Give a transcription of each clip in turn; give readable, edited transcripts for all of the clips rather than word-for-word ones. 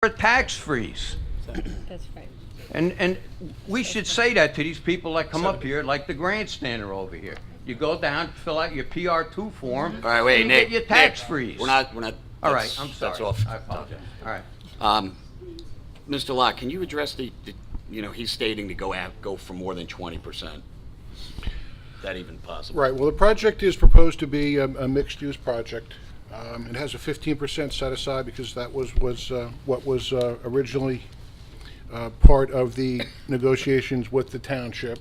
a tax freeze. That's right. And we should say that to these people that come up here, like the grandstander over here. You go down, fill out your PR2 form, All right, wait, and you Nick. get your tax Nick, freeze. We're not. All right, that's- I'm sorry. That's off. I apologize. All right. Mr. Locke, can you address he's stating to go for more than 20%. That even possible? Right, well, the project is proposed to be a mixed-use project. It has a 15% set aside because that was what was originally part of the negotiations with the township.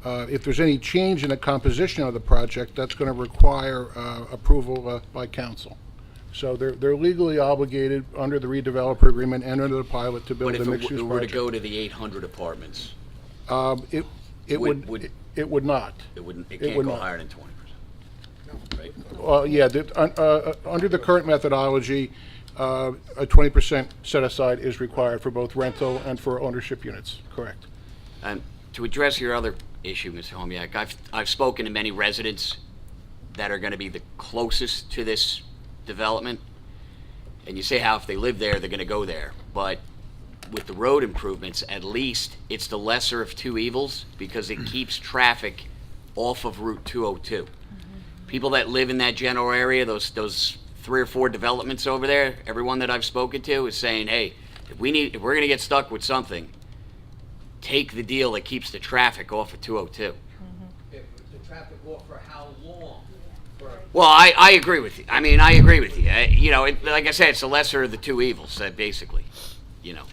If there's any change in the composition of the project, that's going to require approval by council. So they're legally obligated under the redeveloper agreement and under the pilot to build But a if mixed-use it were to project. go to the 800 apartments, It would- it would not. it It can't would go not. higher than 20%. Right? Yeah, under the current methodology, a 20% set aside is required for both rental and for ownership units, correct? And to address your other issue, Mr. Homiak, I've spoken to many residents that are going to be the closest to this development, and you say how if they live there, they're going to go there. But with the road improvements, at least it's the lesser of two evils because it keeps traffic off of Route 202. People that live in that general area, those 3 or 4 developments over there, everyone that I've spoken to is saying, hey, if we're going to get stuck with something, take the deal that keeps the traffic off of 202. The traffic off for how long? Well, I agree with you. I mean, I agree with you. Like I said, it's the lesser of the two evils, basically. Have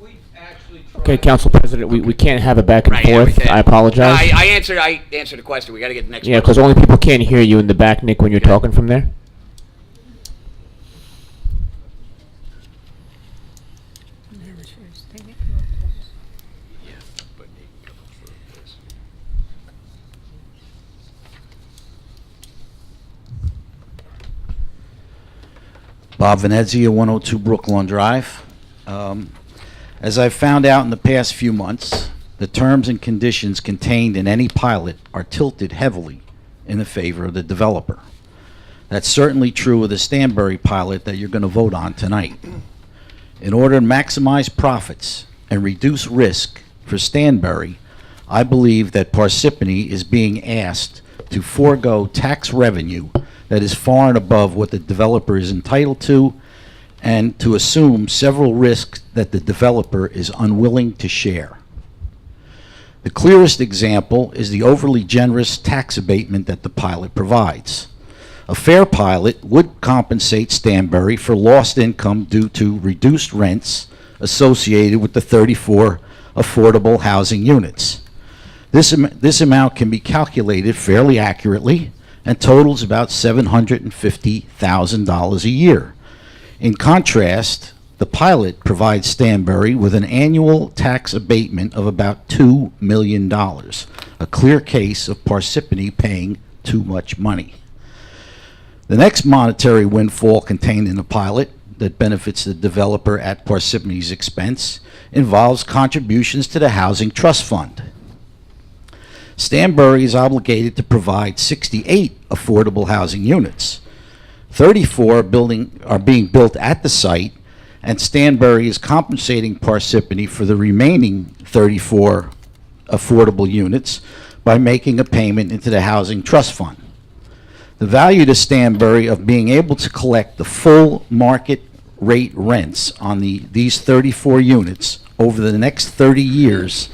we actually Okay, tried? Council President, we can't have it back and Right, yeah, we forth. can. I apologize. I answered the question. We got to get the next Yeah, question. because only people can't hear you in the back, Nick, when you're talking from there. Bob Venezia, 102 Brooklawn Drive. As I've found out in the past few months, the terms and conditions contained in any pilot are tilted heavily in the favor of the developer. That's certainly true of the Stanbury pilot that you're going to vote on tonight. In order to maximize profits and reduce risk for Stanbury, I believe that Parsippany is being asked to forego tax revenue that is far and above what the developer is entitled to, and to assume several risks that the developer is unwilling to share. The clearest example is the overly generous tax abatement that the pilot provides. A fair pilot would compensate Stanbury for lost income due to reduced rents associated with the 34 affordable housing units. This amount can be calculated fairly accurately and totals about $750,000 a year. In contrast, the pilot provides Stanbury with an annual tax abatement of about $2 million, a clear case of Parsippany paying too much money. The next monetary windfall contained in the pilot that benefits the developer at Parsippany's expense involves contributions to the Housing Trust Fund. Stanbury is obligated to provide 68 affordable housing units. 34 are being built at the site, and Stanbury is compensating Parsippany for the remaining 34 affordable units by making a payment into the Housing Trust Fund. The value to Stanbury of being able to collect the full market rate rents on these 34 units over the next 30 years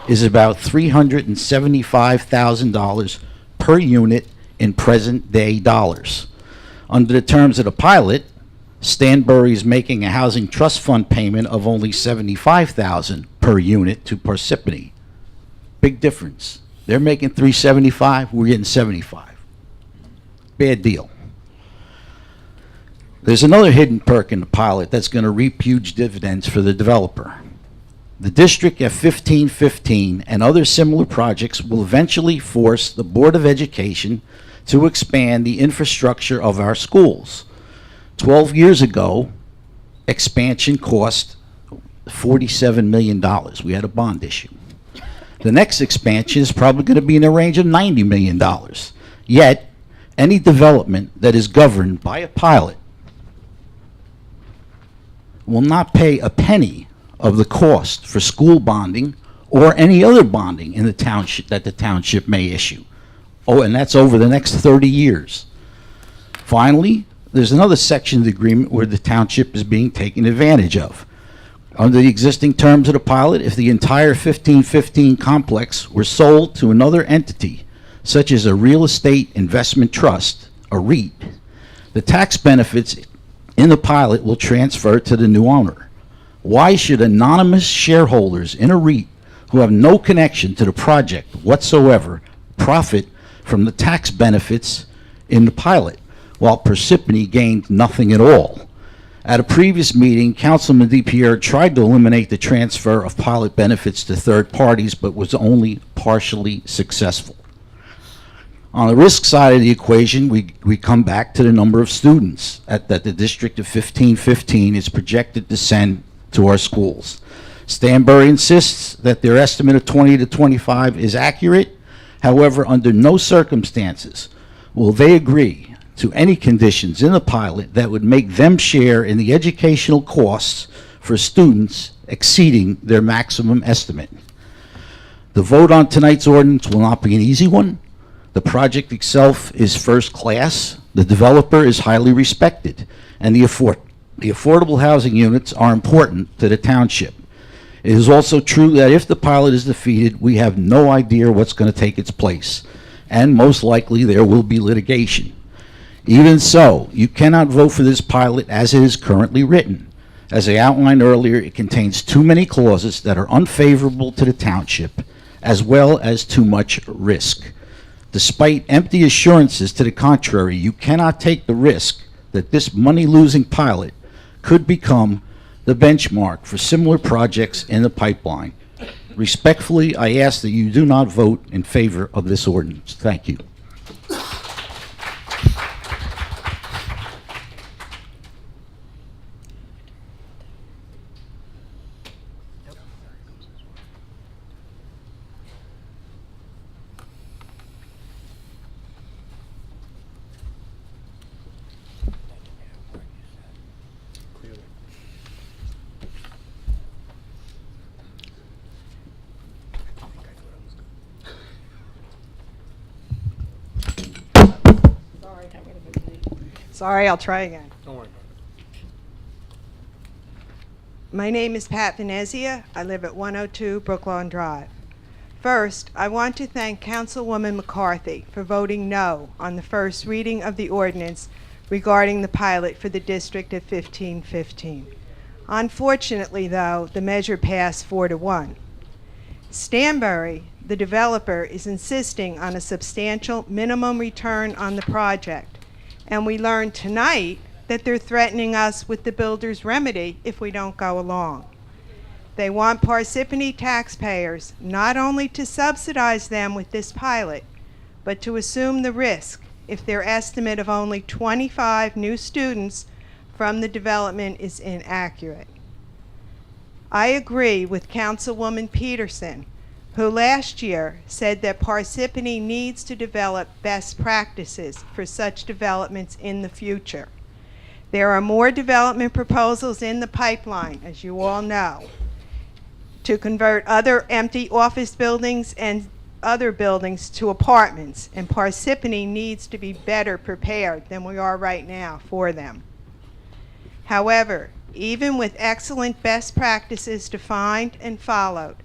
is about $375,000 per unit in present-day dollars. Under the terms of the pilot, Stanbury is making a housing trust fund payment of only $75,000 per unit to Parsippany. Big difference. They're making $375,000, we're getting $75,000. Bad deal. There's another hidden perk in the pilot that's going to reap huge dividends for the developer. The district at 1515 and other similar projects will eventually force the Board of Education to expand the infrastructure of our schools. 12 years ago, expansion cost $47 million. We had a bond issue. The next expansion is probably going to be in the range of $90 million. Yet, any development that is governed by a pilot will not pay a penny of the cost for school bonding or any other bonding in the township that the township may issue. Oh, and that's over the next 30 years. Finally, there's another section of the agreement where the township is being taken advantage of. Under the existing terms of the pilot, if the entire 1515 complex were sold to another entity, such as a real estate investment trust, a REIT, the tax benefits in the pilot will transfer to the new owner. Why should anonymous shareholders in a REIT who have no connection to the project whatsoever profit from the tax benefits in the pilot, while Parsippany gained nothing at all? At a previous meeting, Councilman DiPiero tried to eliminate the transfer of pilot benefits to third parties, but was only partially successful. On the risk side of the equation, we come back to the number of students that the district of 1515 is projected to send to our schools. Stanbury insists that their estimate of 20 to 25 is accurate. However, under no circumstances will they agree to any conditions in the pilot that would make them share in the educational costs for students exceeding their maximum estimate. The vote on tonight's ordinance will not be an easy one. The project itself is first class, the developer is highly respected, and the affordable housing units are important to the township. It is also true that if the pilot is defeated, we have no idea what's going to take its place, and most likely there will be litigation. Even so, you cannot vote for this pilot as it is currently written. As I outlined earlier, it contains too many clauses that are unfavorable to the township, as well as too much risk. Despite empty assurances to the contrary, you cannot take the risk that this money-losing pilot could become the benchmark for similar projects in the pipeline. Respectfully, I ask that you do not vote in favor of this ordinance. Thank you. Sorry, I'll try again. Don't worry My name is Pat Venezia. I live at 102 Brooklawn Drive. First, I want to thank Councilwoman McCarthy for voting no on the first reading of the ordinance regarding the pilot for the district of 1515. Unfortunately, though, the measure passed 4-1. Stanbury, the developer, is insisting on a substantial minimum return on the project. And we learned tonight that they're threatening us with the builder's remedy if we don't go along. They want Parsippany taxpayers not only to subsidize them with this pilot, but to assume the risk if their estimate of only 25 new students from the development is inaccurate. I agree with Councilwoman Peterson, who last year said that Parsippany needs to develop best practices for such developments in the future. There are more development proposals in the pipeline, as you all know, to convert other empty office buildings and other buildings to apartments, and Parsippany needs to be better prepared than we are right now for them. However, even with excellent best practices defined and followed,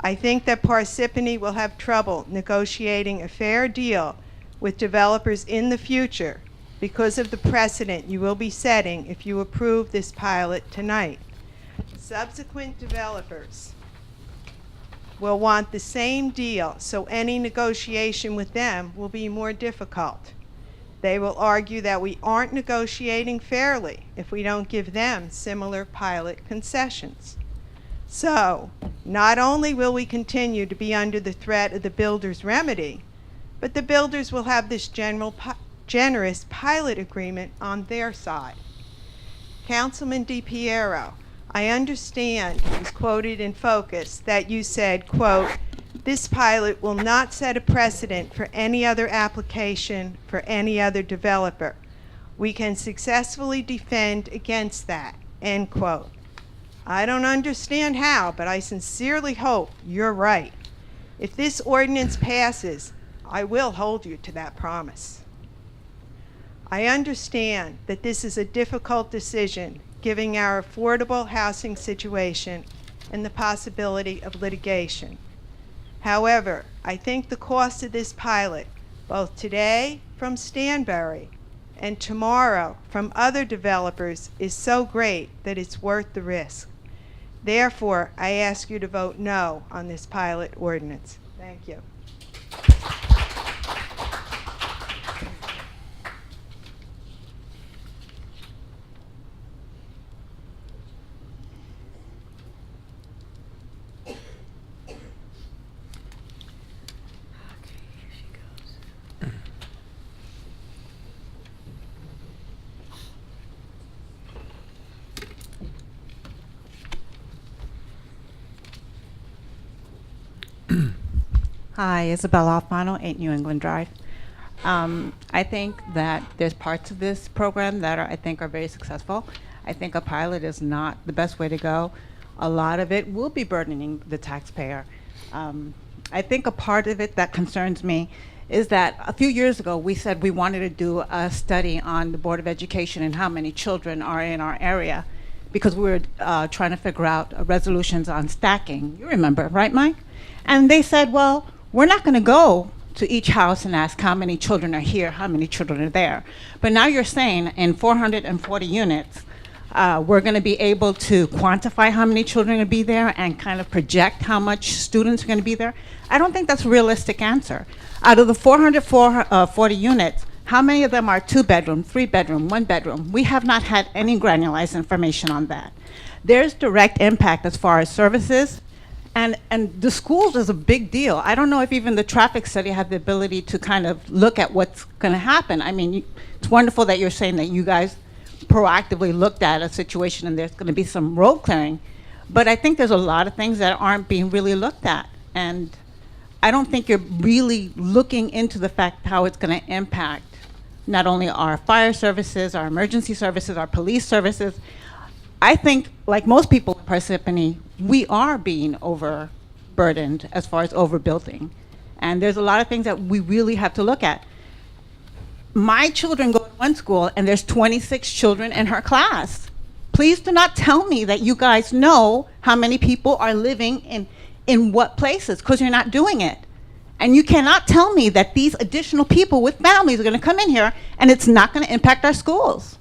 I think that Parsippany will have trouble negotiating a fair deal with developers in the future because of the precedent you will be setting if you approve this pilot tonight. Subsequent developers will want the same deal, so any negotiation with them will be more difficult. They will argue that we aren't negotiating fairly if we don't give them similar pilot concessions. So, not only will we continue to be under the threat of the builder's remedy, but the builders will have this generous pilot agreement on their side. Councilman DiPiero, I understand, it was quoted in Focus, that you said, quote, "This pilot will not set a precedent for any other application for any other developer. We can successfully defend against that," end quote. I don't understand how, but I sincerely hope you're right. If this ordinance passes, I will hold you to that promise. I understand that this is a difficult decision, given our affordable housing situation and the possibility of litigation. However, I think the cost of this pilot, both today from Stanbury and tomorrow from other developers, is so great that it's worth the risk. Therefore, I ask you to vote no on this pilot ordinance. Thank you. Hi, Isabella Alfano, 8 New England Drive. I think that there's parts of this program that I think are very successful. I think a pilot is not the best way to go. A lot of it will be burdening the taxpayer. I think a part of it that concerns me is that a few years ago we said we wanted to do a study on the Board of Education and how many children are in our area, because we were trying to figure out resolutions on stacking. You remember, right, Mike? And they said, well, we're not going to go to each house and ask how many children are here, how many children are there. But now you're saying in 440 units, we're going to be able to quantify how many children are going to be there and kind of project how much students are going to be there. I don't think that's a realistic answer. Out of the 440 units, how many of them are 2-bedroom, 3-bedroom, 1-bedroom? We have not had any granularized information on that. There's direct impact as far as services, and the schools is a big deal. I don't know if even the traffic study had the ability to kind of look at what's going to happen. I mean, it's wonderful that you're saying that you guys proactively looked at a situation and there's going to be some road clearing, but I think there's a lot of things that aren't being really looked at, and I don't think you're really looking into the fact how it's going to impact not only our fire services, our emergency services, our police services. I think, like most people in Parsippany, we are being overburdened as far as overbuilding. And there's a lot of things that we really have to look at. My children go to one school and there's 26 children in her class. Please do not tell me that you guys know how many people are living in what places, because you're not doing it. And you cannot tell me that these additional people with families are going to come in here and it's not going to impact our schools.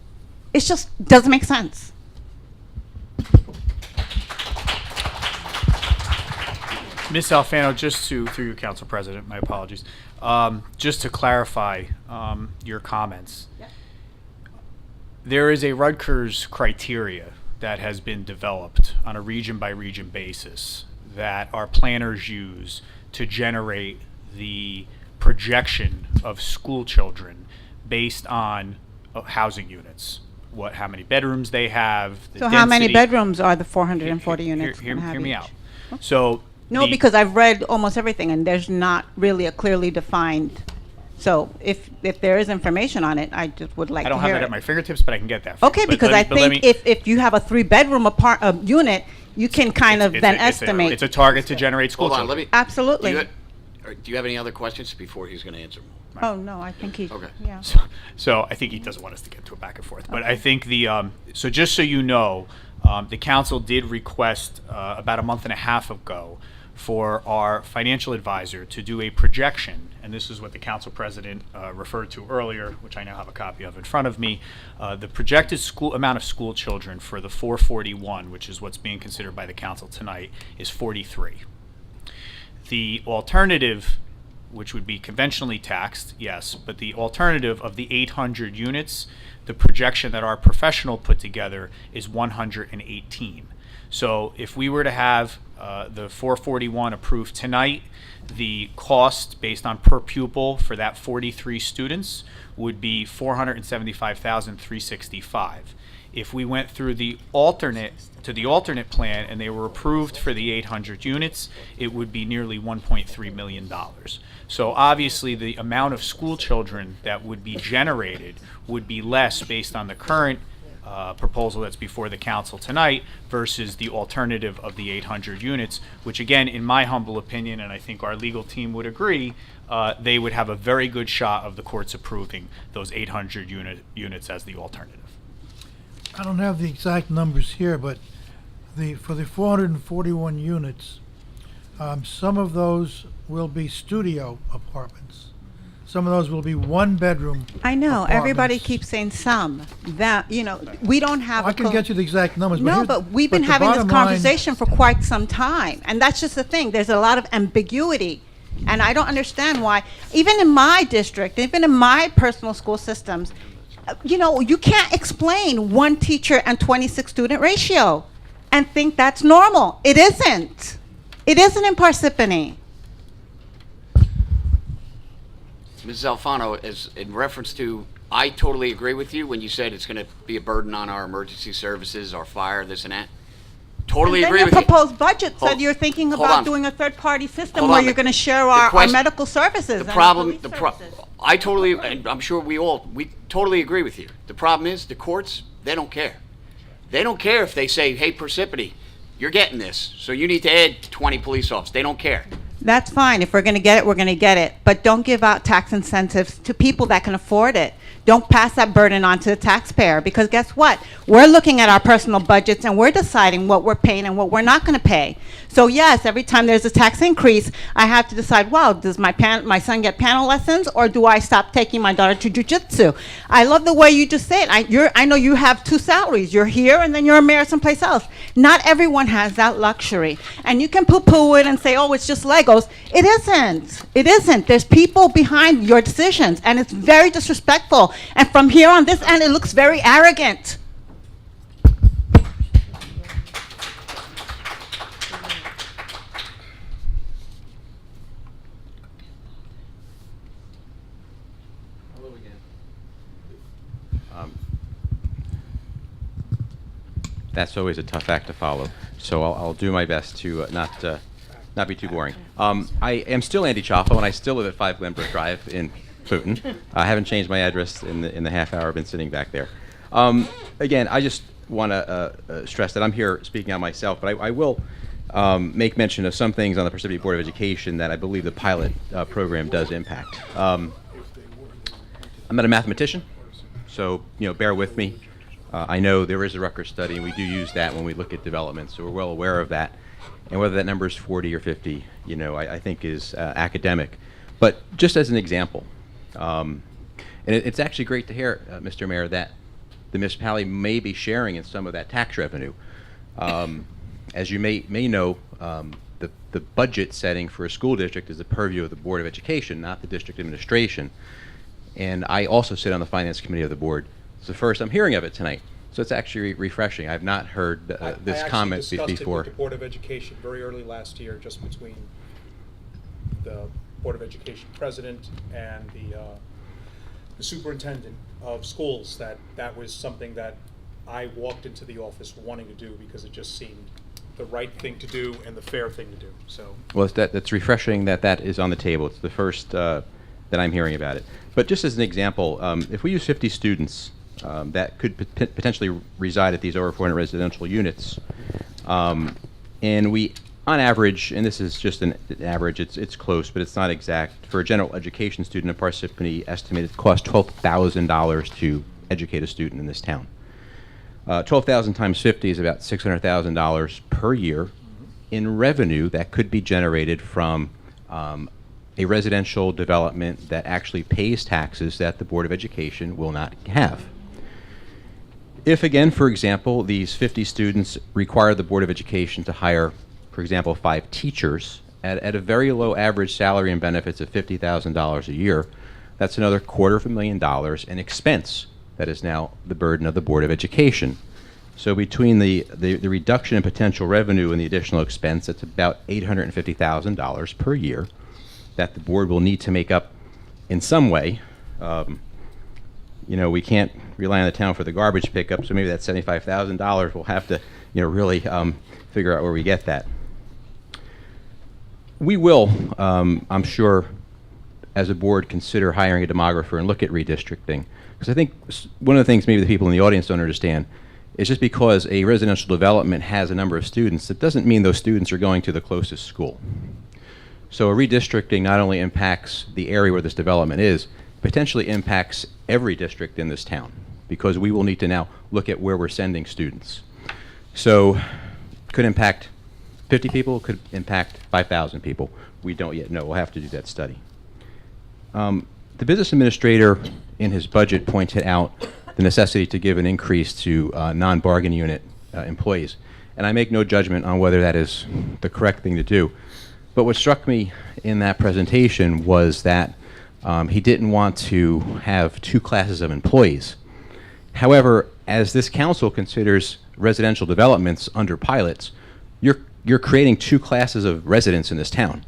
It just doesn't make sense. Ms. Alfano, through you, Council President, my apologies, just to clarify your comments. Yep. There is a Rutgers criteria that has been developed on a region-by-region basis that our planners use to generate the projection of school children based on housing units. How many bedrooms they have, the So how many density. bedrooms are the 440 units Hear gonna have me each? out. So No, the- because I've read almost everything, and there's not really a clearly defined. So if there is information on it, I just would like I to don't hear have it it. at my fingertips, but I can get that. For you. Okay, But because let I me- but let think me- if you have a 3-bedroom unit, you can kind of then estimate. It's a target to generate school Hold on, children. let me. Absolutely. Do you have any other questions before he's going to answer? Oh, no, I think he, Okay. yeah. So I think he doesn't want us to get to a back and forth. But I think so just so you know, the council did request about a month and a half ago for our financial advisor to do a projection, and this is what the council president referred to earlier, which I now have a copy of in front of me. The projected amount of school children for the 441, which is what's being considered by the council tonight, is 43. The alternative, which would be conventionally taxed, yes, but the alternative of the 800 units, the projection that our professional put together is 118. So if we were to have the 441 approved tonight, the cost based on per pupil for that 43 students would be $475,365. If we went through the alternate plan and they were approved for the 800 units, it would be nearly $1.3 million. So obviously the amount of school children that would be generated would be less based on the current proposal that's before the council tonight versus the alternative of the 800 units, which again, in my humble opinion, and I think our legal team would agree, they would have a very good shot of the courts approving those 800 units as the alternative. I don't have the exact numbers here, but for the 441 units, some of those will be studio apartments. Some of those will be one-bedroom I know, everybody apartments. keeps saying some, that, we don't have I a can co- get you the exact numbers. No, here's- but we've been the having this bottom line- conversation for quite some time, and that's just the thing. There's a lot of ambiguity, and I don't understand why. Even in my district, even in my personal school systems, you can't explain one teacher and 26 student ratio and think that's normal. It isn't. It isn't in Parsippany. Mrs. Alfano, as in reference to, I totally agree with you when you said it's going to be a burden on our emergency services, our fire, this and that. Totally And agree then with your you. proposed budget Hold- said you're thinking hold about on. doing a third-party system Hold where on. you're going to share The our quest- medical services. The and problem, police services. I totally, and I'm sure we totally agree with you. The problem is the courts, they don't care. They don't care if they say, hey, Parsippany, you're getting this, so you need to add 20 police officers. They don't care. That's fine. If we're going to get it, we're going to get it. But don't give out tax incentives to people that can afford it. Don't pass that burden on to the taxpayer, because guess what? We're looking at our personal budgets and we're deciding what we're paying and what we're not going to pay. So yes, every time there's a tax increase, I have to decide, well, does my son get piano lessons, or do I stop taking my daughter to jujitsu? I love the way you just said it. I know you have two salaries. You're here and then you're a mayor someplace else. Not everyone has that luxury. And you can poo-poo it and say, oh, it's just Legos. It isn't. It isn't. There's people behind your decisions, and it's very disrespectful. And from here on this end, it looks very arrogant. That's always a tough act to follow, so I'll do my best to not be too boring. I am still Andy Chaffo, and I still live at 5 Glenbrook Drive in Fulton. I haven't changed my address in the half hour I've been sitting back there. Again, I just want to stress that I'm here speaking on myself, but I will make mention of some things on the Parsippany Board of Education that I believe the pilot program does impact. I'm not a mathematician, so bear with me. I know there is a Rutgers study, and we do use that when we look at development, so we're well aware of that. And whether that number is 40 or 50, I think is academic. But just as an example, and it's actually great to hear, Mr. Mayor, that the municipality may be sharing in some of that tax revenue. As you may know, the budget setting for a school district is the purview of the Board of Education, not the district administration. And I also sit on the Finance Committee of the board. It's the first I'm hearing of it tonight. So it's actually refreshing. I've not heard this comment before. I actually discussed it with the Board of Education very early last year, just between the Board of Education president and the superintendent of schools, that was something that I walked into the office wanting to do because it just seemed the right thing to do and the fair thing to do. So. Well, that's refreshing that is on the table. It's the first that I'm hearing about it. But just as an example, if we use 50 students that could potentially reside at these over 400 residential units, and we, on average, and this is just an average, it's close, but it's not exact, for a general education student in Parsippany, estimated to cost $12,000 to educate a student in this town. 12,000 times 50 is about $600,000 per year in revenue that could be generated from a residential development that actually pays taxes that the Board of Education will not have. If, again, for example, these 50 students require the Board of Education to hire, for example, 5 teachers at a very low average salary and benefits of $50,000 a year, that's another $250,000 in expense that is now the burden of the Board of Education. So between the reduction in potential revenue and the additional expense, it's about $850,000 per year that the board will need to make up in some way. We can't rely on the town for the garbage pickup, so maybe that $75,000 we'll have to, really figure out where we get that. We will, I'm sure, as a board, consider hiring a demographer and look at redistricting. Because I think one of the things maybe the people in the audience don't understand is just because a residential development has a number of students, it doesn't mean those students are going to the closest school. So a redistricting not only impacts the area where this development is, potentially impacts every district in this town, because we will need to now look at where we're sending students. So could impact 50 people, could impact 5,000 people. We don't yet know. We'll have to do that study. The business administrator in his budget pointed out the necessity to give an increase to non-bargain unit employees. And I make no judgment on whether that is the correct thing to do. But what struck me in that presentation was that he didn't want to have two classes of employees. However, as this council considers residential developments under pilots, you're creating two classes of residents in this town: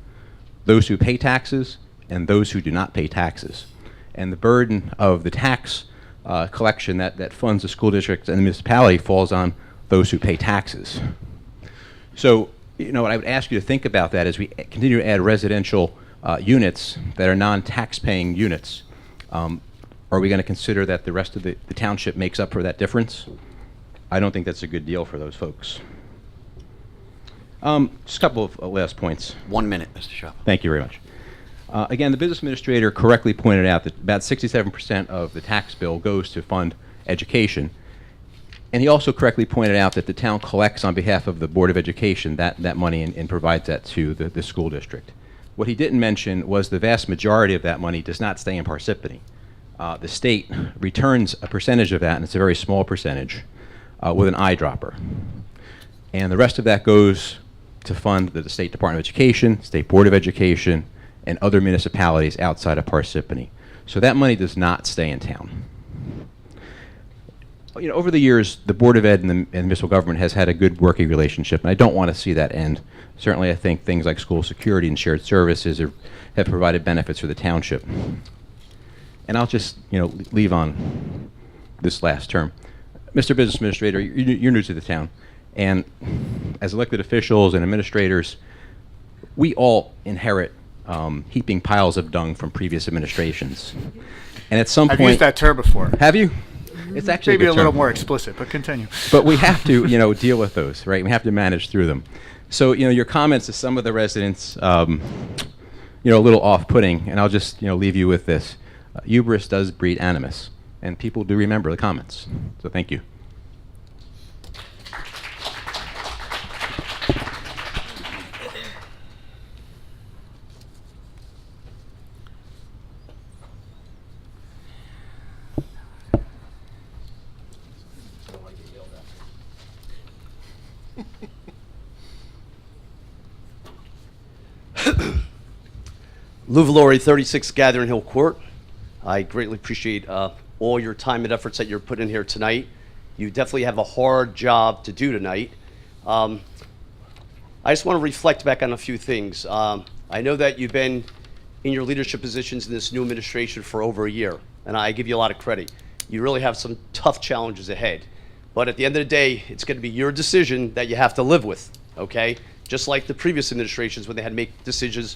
those who pay taxes and those who do not pay taxes. And the burden of the tax collection that funds the school district and the municipality falls on those who pay taxes. So, you know, what I would ask you to think about that as we continue to add residential units that are non-tax-paying units. Are we going to consider that the rest of the township makes up for that difference? I don't think that's a good deal for those folks. Just a couple of last points. 1 minute, Mr. Shaw. Thank you very much. Again, the business administrator correctly pointed out that about 67% of the tax bill goes to fund education. And he also correctly pointed out that the town collects on behalf of the Board of Education that money and provides that to the school district. What he didn't mention was the vast majority of that money does not stay in Parsippany. The state returns a percentage of that, and it's a very small percentage, with an eyedropper. And the rest of that goes to fund the State Department of Education, State Board of Education, and other municipalities outside of Parsippany. So that money does not stay in town. You know, over the years, the Board of Ed and the municipal government has had a good working relationship, and I don't want to see that end. Certainly, I think things like school security and shared services have provided benefits for the township. And I'll just, you know, leave on this last term. Mr. Business Administrator, you're new to the town, and as elected officials and administrators, we all inherit heaping piles of dung from previous administrations. And at some point... I've used that term before. Have you? It's actually maybe a little term. more explicit, but continue. But we have to, you know, deal with those, right? We have to manage through them. So, you know, your comments to some of the residents, you know, a little off-putting, and I'll just, you know, leave you with this. Hubris does breed animus, and people do remember the comments. So thank you. Lou Valori, 36 Gathering Hill Court. I greatly appreciate all your time and efforts that you're putting in here tonight. You definitely have a hard job to do tonight. I just want to reflect back on a few things. I know that you've been in your leadership positions in this new administration for over a year, and I give you a lot of credit. You really have some tough challenges ahead. But at the end of the day, it's going to be your decision that you have to live with, okay? Just like the previous administrations when they had to make decisions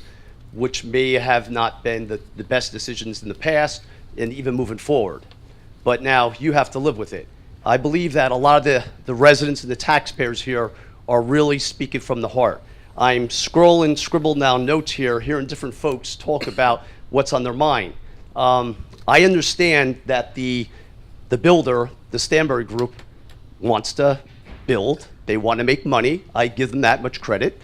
which may have not been the best decisions in the past and even moving forward. But now you have to live with it. I believe that a lot of the residents and the taxpayers here are really speaking from the heart. I'm scribbling down notes here, hearing different folks talk about what's on their mind. I understand that the builder, the Stanbury Group, wants to build. They want to make money. I give them that much credit.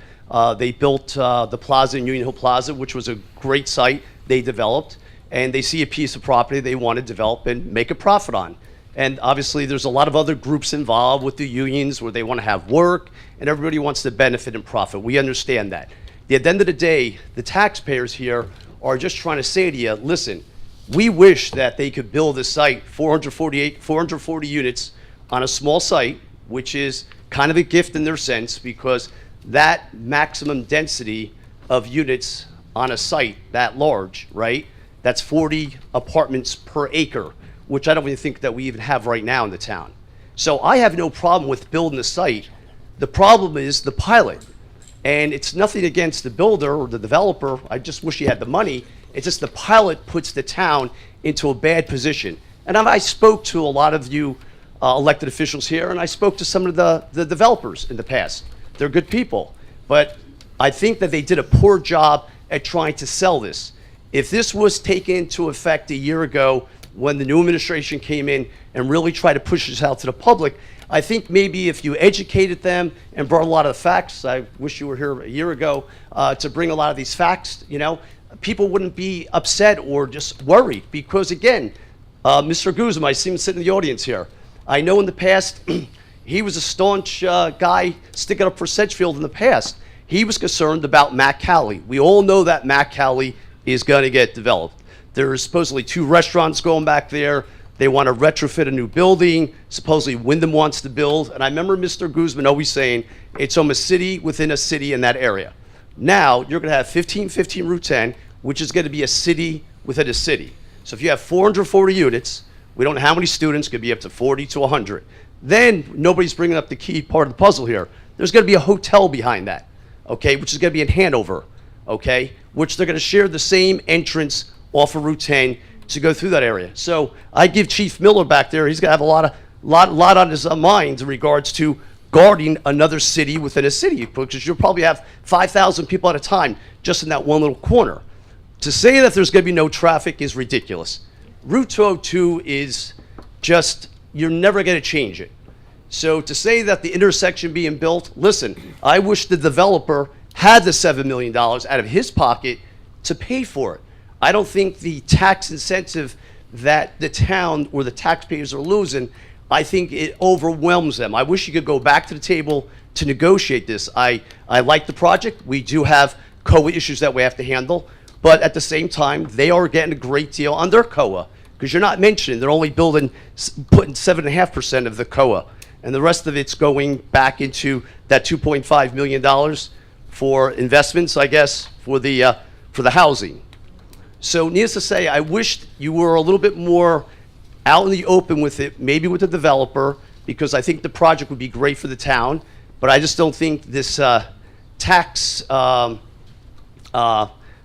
They built the plaza in Union Hill Plaza, which was a great site they developed, and they see a piece of property they want to develop and make a profit on. And obviously there's a lot of other groups involved with the unions where they want to have work and everybody wants to benefit and profit. We understand that. At the end of the day, the taxpayers here are just trying to say to you, listen, we wish that they could build a site, 440 units on a small site, which is kind of a gift in their sense because that maximum density of units on a site that large, right? That's 40 apartments per acre, which I don't even think that we even have right now in the town. So I have no problem with building a site. The problem is the pilot. And it's nothing against the builder or the developer. I just wish he had the money. It's just the pilot puts the town into a bad position. And I spoke to a lot of you elected officials here, and I spoke to some of the developers in the past. They're good people. But I think that they did a poor job at trying to sell this. If this was taken into effect a year ago when the new administration came in and really tried to push this out to the public, I think maybe if you educated them and brought a lot of the facts, I wish you were here a year ago to bring a lot of these facts, you know, people wouldn't be upset or just worried. Because again, Mr. Guzman, I see him sitting in the audience here. I know in the past, he was a staunch guy sticking up for Sedgefield in the past. He was concerned about Matt Calley. We all know that Matt Calley is going to get developed. There's supposedly 2 restaurants going back there. They want to retrofit a new building. Supposedly Wyndham wants to build. And I remember Mr. Guzman always saying, it's almost a city within a city in that area. Now, you're going to have 1515 Route 10, which is going to be a city within a city. So if you have 440 units, we don't know how many students, could be up to 40 to 100. Then nobody's bringing up the key part of the puzzle here. There's going to be a hotel behind that, okay, which is going to be in Hanover, okay, which they're going to share the same entrance off of Route 10 to go through that area. So I give Chief Miller back there, he's going to have a lot on his mind in regards to guarding another city within a city, because you'll probably have 5,000 people at a time just in that one little corner. To say that there's going to be no traffic is ridiculous. Route 202 is just, you're never going to change it. So to say that the intersection being built, listen, I wish the developer had the $7 million out of his pocket to pay for it. I don't think the tax incentive that the town or the taxpayers are losing, I think it overwhelms them. I wish you could go back to the table to negotiate this. I like the project. We do have COA issues that we have to handle. But at the same time, they are getting a great deal on their COA, because you're not mentioning they're only putting 7.5% of the COA, and the rest of it's going back into that $2.5 million for investments, I guess, for the housing. So needless to say, I wish you were a little bit more out in the open with it, maybe with the developer, because I think the project would be great for the town. But I just don't think this tax,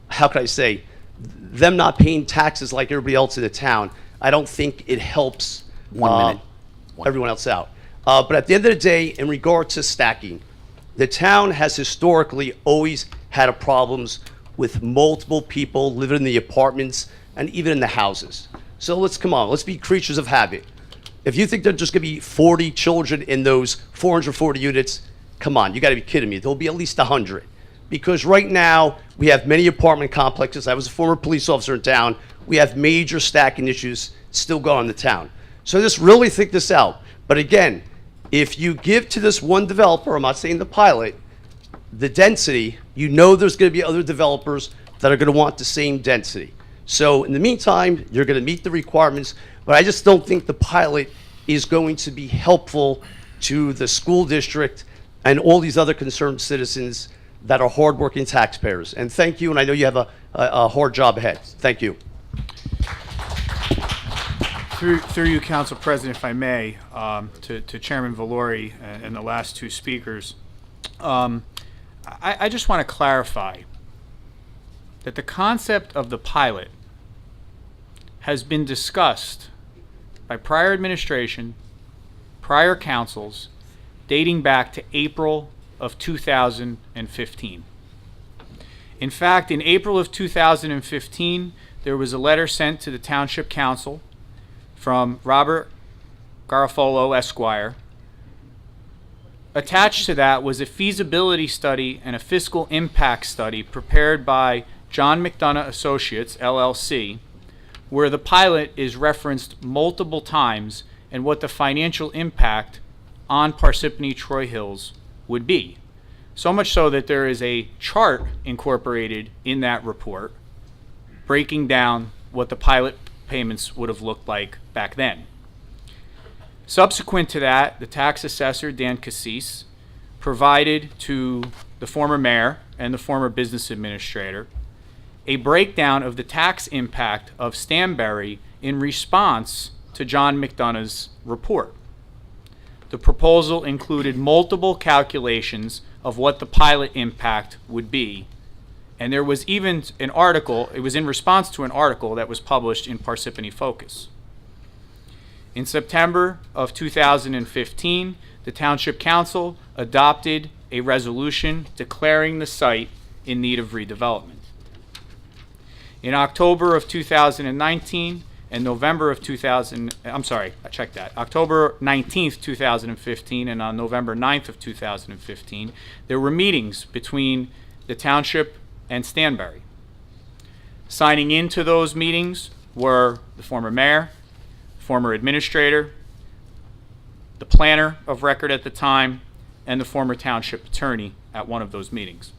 how can I say, them not paying taxes like everybody else in the town, I don't think it helps everyone else out. But at the end of the day, in regard to stacking, the town has historically always had problems with multiple people living in the apartments and even in the houses. So let's be creatures of habit. If you think there's just gonna be 40 children in those 440 units, come on, you gotta be kidding me. There'll be at least 100. Because right now, we have many apartment complexes. I was a former police officer in town. We have major stacking issues still going on in the town. So just really think this out. But again, if you give to this one developer, I'm not saying the pilot, the density, you know there's going to be other developers that are going to want the same density. So in the meantime, you're going to meet the requirements, but I just don't think the pilot is going to be helpful to the school district and all these other concerned citizens that are hardworking taxpayers. And thank you, and I know you have a hard job ahead. Thank you. Through you, Council President, if I may, to Chairman Valori and the last 2 speakers, I just want to clarify that the concept of the pilot has been discussed by prior administration, prior councils, dating back to April of 2015. In fact, in April of 2015, there was a letter sent to the Township Council from Robert Garofalo, Esquire. Attached to that was a feasibility study and a fiscal impact study prepared by John McDonough Associates, LLC, where the pilot is referenced multiple times and what the financial impact on Parsippany-Troy Hills would be. So much so that there is a chart incorporated in that report breaking down what the pilot payments would have looked like back then. Subsequent to that, the tax assessor, Dan Cassis, provided to the former mayor and the former business administrator a breakdown of the tax impact of Stanberry in response to John McDonough's report. The proposal included multiple calculations of what the pilot impact would be And there was even an article, it was in response to an article that was published in Parsippany Focus. In September of 2015, the Township Council adopted a resolution declaring the site in need of redevelopment. In October of 2019 and November of October 19th, 2015, and on November 9th of 2015, there were meetings between the Township and Stanberry. Signing into those meetings were the former mayor, former administrator, the planner of record at the time, and the former township attorney at one of those meetings.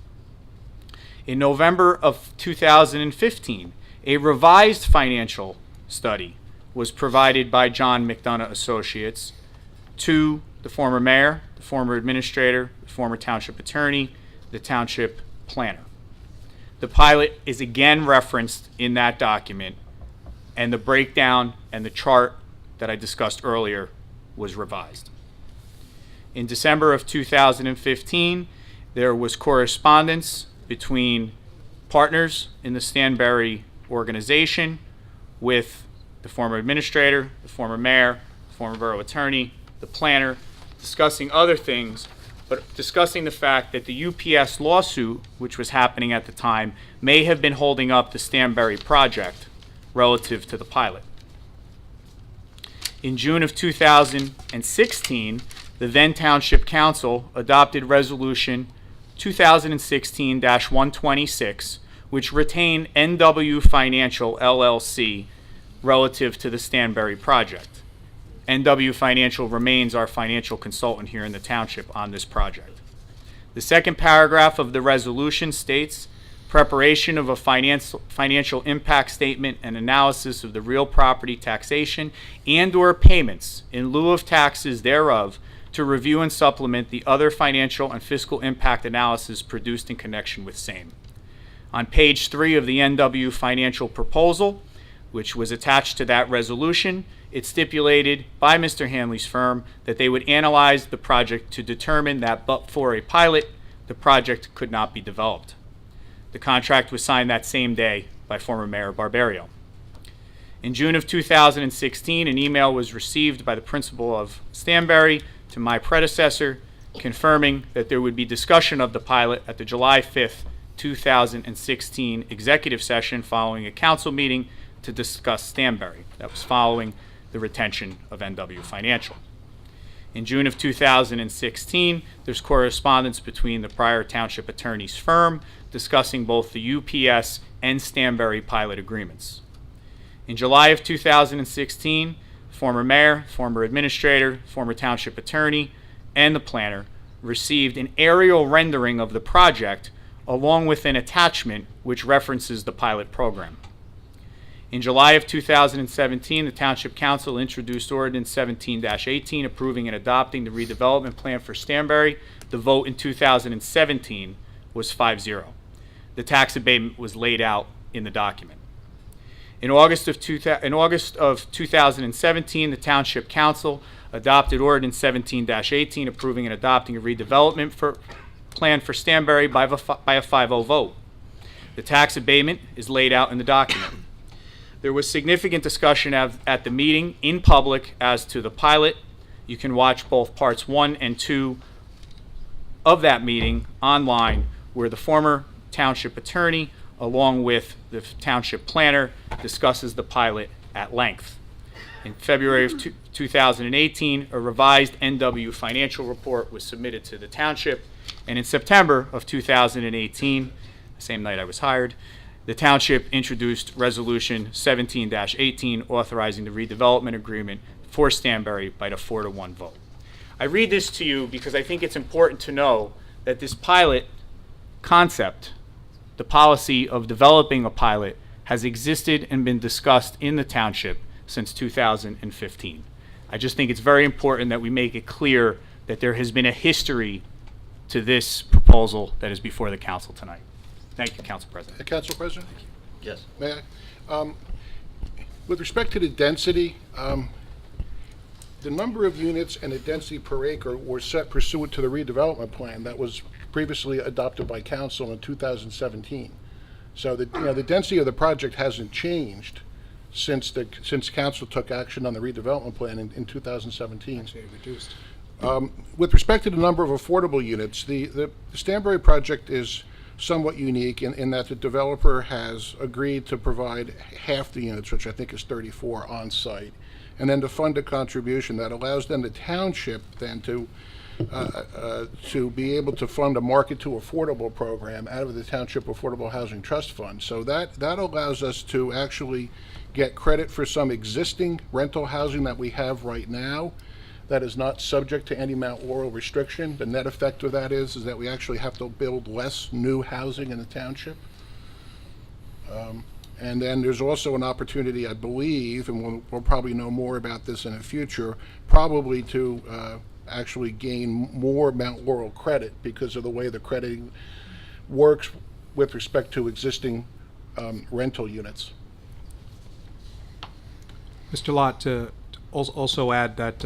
In November of 2015, a revised financial study was provided by John McDonough Associates to the former mayor, the former administrator, the former township attorney, the township planner. The pilot is again referenced in that document, and the breakdown and the chart that I discussed earlier was revised. In December of 2015, there was correspondence between partners in the Stanberry organization with the former administrator, the former mayor, the former borough attorney, the planner, discussing other things, but discussing the fact that the UPS lawsuit, which was happening at the time, may have been holding up the Stanberry project relative to the pilot. In June of 2016, the then Township Council adopted Resolution 2016-126, which retained NW Financial LLC relative to the Stanberry project. NW Financial remains our financial consultant here in the township on this project. The second paragraph of the resolution states, preparation of a financial impact statement and analysis of the real property taxation and/or payments in lieu of taxes thereof to review and supplement the other financial and fiscal impact analysis produced in connection with same. On page 3 of the NW financial proposal, which was attached to that resolution, it stipulated by Mr. Hanley's firm that they would analyze the project to determine that but for a pilot, the project could not be developed. The contract was signed that same day by former Mayor Barbario. In June of 2016, an email was received by the principal of Stanberry to my predecessor confirming that there would be discussion of the pilot at the July 5th, 2016 executive session following a council meeting to discuss Stanberry. That was following the retention of NW Financial. In June of 2016, there's correspondence between the prior township attorney's firm discussing both the UPS and Stanberry pilot agreements. In July of 2016, former mayor, former administrator, former township attorney, and the planner received an aerial rendering of the project along with an attachment which references the pilot program. In July of 2017, the Township Council introduced Ordinance 17-18 approving and adopting the redevelopment plan for Stanberry. The vote in 2017 was 5-0. The tax abatement was laid out in the document. In August of 2017, the Township Council adopted Ordinance 17-18 approving and adopting a redevelopment plan for Stanberry by a 5-0 vote. The tax abatement is laid out in the document. There was significant discussion at the meeting in public as to the pilot. You can watch both parts 1 and 2 of that meeting online, where the former township attorney, along with the township planner, discusses the pilot at length. In February of 2018, a revised NW financial report was submitted to the township, and in September of 2018, the same night I was hired, the township introduced Resolution 17-18 authorizing the redevelopment agreement for Stanberry by the 4-1 vote. I read this to you because I think it's important to know that this pilot concept, the policy of developing a pilot, has existed and been discussed in the township since 2015. I just think it's very important that we make it clear that there has been a history to this proposal that is before the council tonight. Thank you, Council President. Council President? Yes. May I? With respect to the density, the number of units and the density per acre were set pursuant to the redevelopment plan that was previously adopted by council in 2017. So the density of the project hasn't changed since council took action on the redevelopment plan in 2017. Actually reduced. With respect to the number of affordable units, the Stanbury project is somewhat unique in that the developer has agreed to provide half the units, which I think is 34, on site, and then to fund a contribution that allows then the township then to be able to fund a market to affordable program out of the Township Affordable Housing Trust Fund. So that allows us to actually get credit for some existing rental housing that we have right now that is not subject to any Mount Laurel restriction. The net effect of that is that we actually have to build less new housing in the township. And then there's also an opportunity, I believe, and we'll probably know more about this in the future, probably to actually gain more Mount Laurel credit because of the way the crediting works with respect to existing rental units. Mr. Lott, to also add that,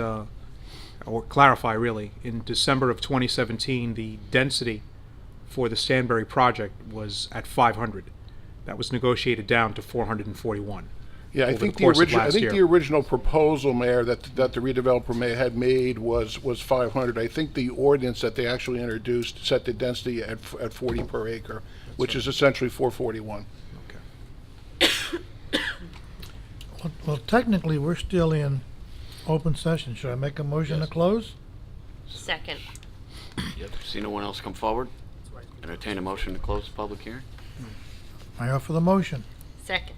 or clarify really, in December of 2017, the density for the Stanbury project was at 500. That was negotiated down to 441. Yeah, I over think the course of last the year. original proposal, Mayor, that the redeveloper had made was 500. I think the ordinance that they actually introduced set the density at 40 per acre, which is essentially 441. Well, technically, we're still in open session. Should I make a motion to close? Second. See no one else come forward? Entertain a motion to close the public hearing? I offer the motion. Second.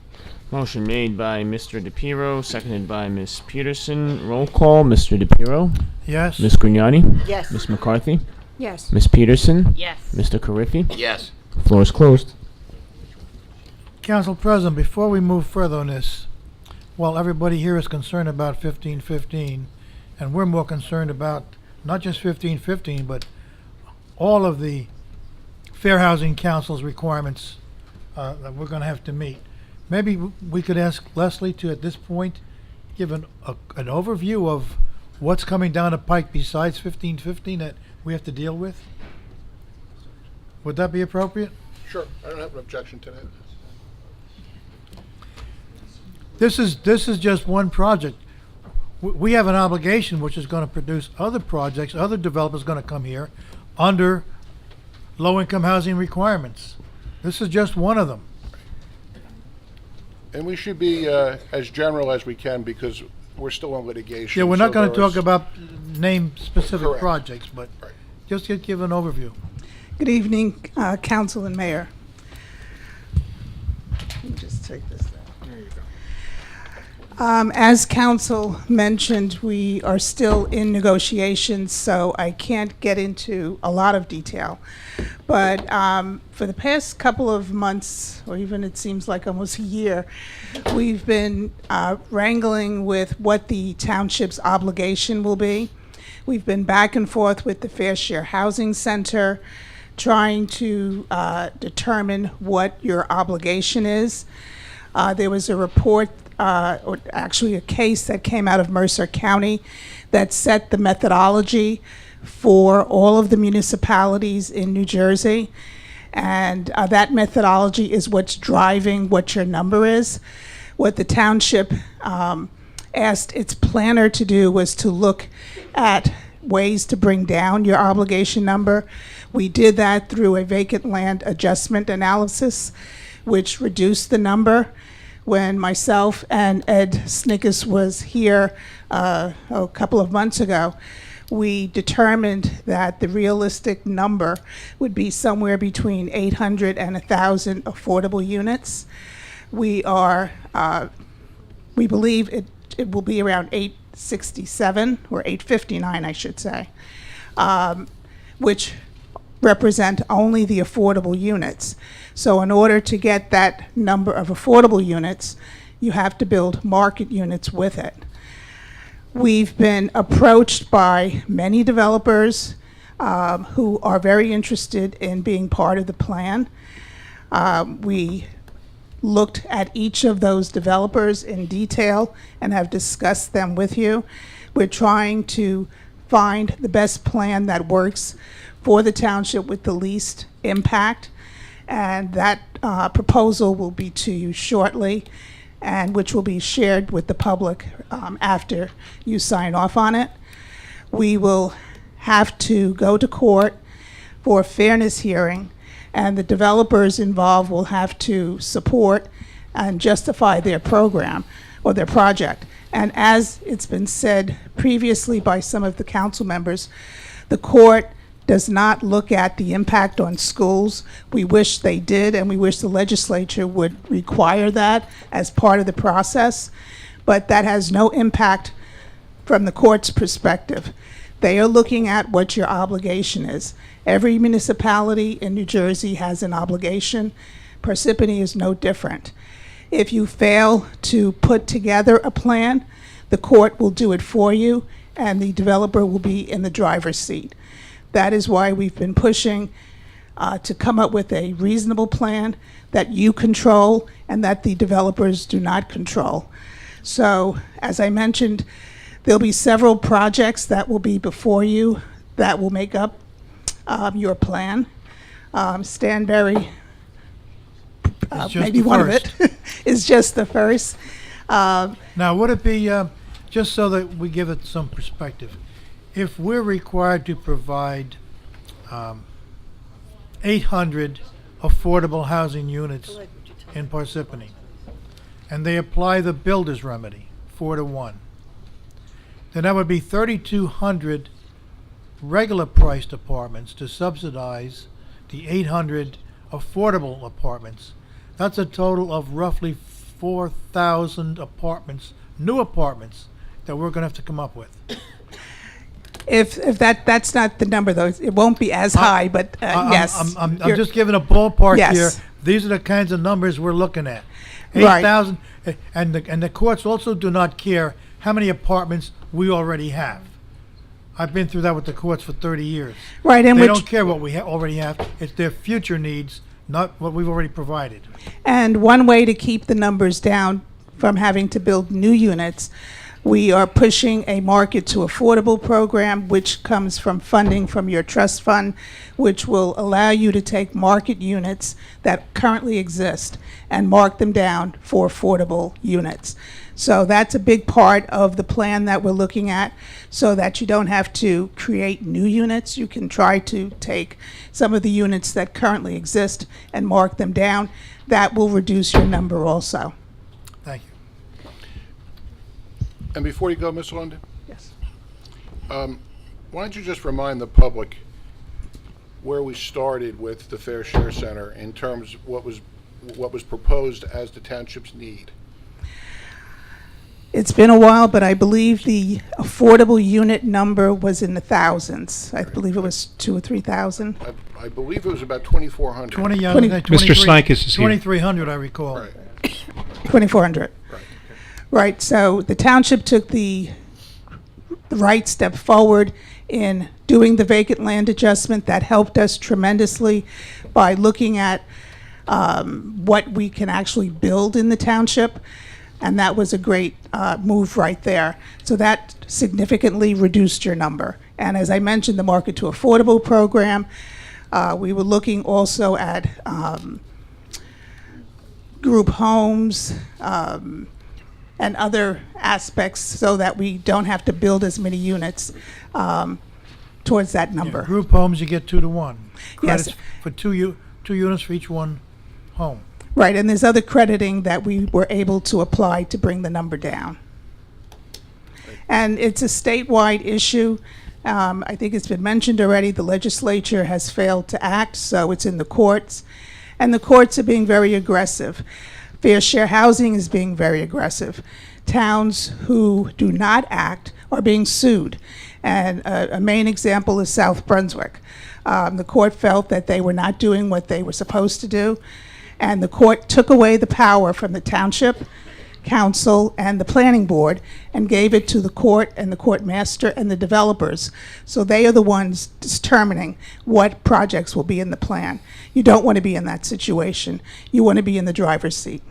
Motion made by Mr. DePiero, seconded by Ms. Peterson. Roll call, Mr. DePiero, Yes? Ms. Grignani, Yes. Ms. McCarthy, Yes. Ms. Peterson, Yes. Mr. Carriffy. Yes. Floor is closed. Council President, before we move further on this, while everybody here is concerned about 1515, and we're more concerned about not just 1515, but all of the Fair Housing Council's requirements that we're going to have to meet, maybe we could ask Leslie to, at this point, give an overview of what's coming down the pike besides 1515 that we have to deal with? Would that be appropriate? Sure, I don't have an objection to that. This is just one project. We have an obligation which is going to produce other projects, other developers going to come here under low-income housing requirements. This is just one of them. And we should be as general as we can because we're still in litigation. Yeah, we're so not going to there talk is- about name specific Correct. projects, but Right. just give an overview. Good evening, Council and Mayor. Let me just take this down. There you go. As Council mentioned, we are still in negotiations, so I can't get into a lot of detail. But for the past couple of months, or even it seems like almost a year, we've been wrangling with what the township's obligation will be. We've been back and forth with the Fair Share Housing Center, trying to determine what your obligation is. There was a report, or actually a case that came out of Mercer County that set the methodology for all of the municipalities in New Jersey. And that methodology is what's driving what your number is. What the township asked its planner to do was to look at ways to bring down your obligation number. We did that through a vacant land adjustment analysis, which reduced the number. When myself and Ed Snickus was here a couple of months ago, we determined that the realistic number would be somewhere between 800 and 1,000 affordable units. We believe it will be around 867 or 859, I should say, which represent only the affordable units. So in order to get that number of affordable units, you have to build market units with it. We've been approached by many developers who are very interested in being part of the plan. We looked at each of those developers in detail and have discussed them with you. We're trying to find the best plan that works for the township with the least impact. And that proposal will be to you shortly, and which will be shared with the public after you sign off on it. We will have to go to court for a fairness hearing, and the developers involved will have to support and justify their program or their project. And as it's been said previously by some of the council members, the court does not look at the impact on schools. We wish they did, and we wish the legislature would require that as part of the process, but that has no impact from the court's perspective. They are looking at what your obligation is. Every municipality in New Jersey has an obligation. Parsippany is no different. If you fail to put together a plan, the court will do it for you, and the developer will be in the driver's seat. That is why we've been pushing to come up with a reasonable plan that you control and that the developers do not control. So, as I mentioned, there'll be several projects that will be before you that will make up your plan. Stanberry, maybe one of it, is just the first. Now, would it be, just so that we give it some perspective, if we're required to provide 800 affordable housing units in Parsippany, and they apply the builder's remedy, 4-to-1, then that would be 3,200 regular priced apartments to subsidize the 800 affordable apartments. That's a total of roughly 4,000 apartments, new apartments, that we're gonna have to come up with. If that's not the number, though, it won't be as high, but yes. I'm just giving a ballpark Yes. here. These are the kinds of numbers we're looking at. Right. 8,000, and the courts also do not care how many apartments we already have. I've been through that with the courts for 30 years. Right, and They which, don't care what we already have. It's their future needs, not what we've already provided. and one way to keep the numbers down from having to build new units, we are pushing a market to affordable program, which comes from funding from your trust fund, which will allow you to take market units that currently exist and mark them down for affordable units. So that's a big part of the plan that we're looking at, so that you don't have to create new units. You can try to take some of the units that currently exist and mark them down. That will reduce your number also. Thank you. And before you go, Ms. London, Yes. why don't you just remind the public where we started with the Fair Share Center in terms of what was proposed as the township's need? It's been a while, but I believe the affordable unit number was in the thousands. I believe it was 2,000 or 3,000. I believe it was about 2,400. Mr. Snikes is here. 2,300, I recall. Right. 2,400. Right, so the township took the right step forward in doing the vacant land adjustment. That helped us tremendously by looking at what we can actually build in the township, and that was a great move right there. So that significantly reduced your number. And as I mentioned, the Market to Affordable program, we were looking also at group homes, and other aspects, so that we don't have to build as many units towards that number. Yeah, group homes, you get 2-to-1. Yes. Credits for two units for each one home. Right, and there's other crediting that we were able to apply to bring the number down. And it's a statewide issue. I think it's been mentioned already, the legislature has failed to act, so it's in the courts. And the courts are being very aggressive. Fair Share Housing is being very aggressive. Towns who do not act are being sued. And a main example is South Brunswick. The court felt that they were not doing what they were supposed to do, and the court took away the power from the township, council, and the planning board, and gave it to the court and the court master and the developers. So they are the ones determining what projects will be in the plan. You don't want to be in that situation. You want to be in the driver's seat.